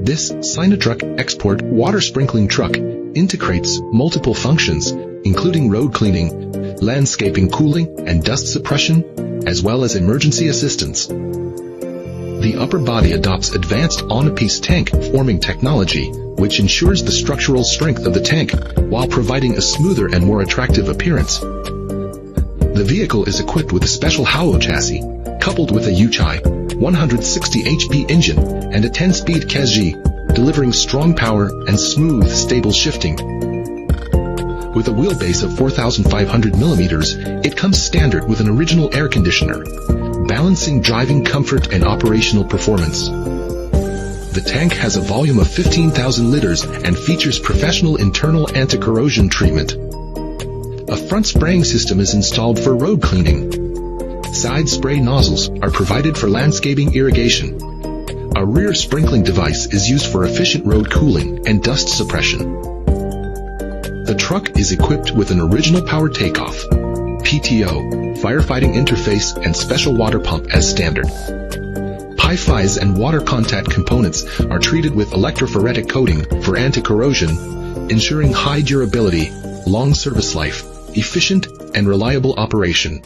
This Sinotruck Export water sprinkling truck integrates multiple functions, including road cleaning, landscaping cooling and dust suppression, as well as emergency assistance. The upper body adopts advanced on-a-piece tank forming technology, which ensures the structural strength of the tank while providing a smoother and more attractive appearance. The vehicle is equipped with a special hollow chassis, coupled with a UCHI 160 HP engine and a 10-speed KSG, delivering strong power and smooth, stable shifting. With a wheelbase of 4,500 mm, it comes standard with an original air conditioner, balancing driving comfort and operational performance. The tank has a volume of 15,000 liters and features professional internal anti-corrosion treatment. A front spraying system is installed for road cleaning. Side spray nozzles are provided for landscaping irrigation. A rear sprinkling device is used for efficient road cooling and dust suppression. The truck is equipped with an original power takeoff, PTO, firefighting interface and special water pump as standard. Pi-Fis and water contact components are treated with electrophoretic coating for anti-corrosion, ensuring high durability, long service life, efficient and reliable operation.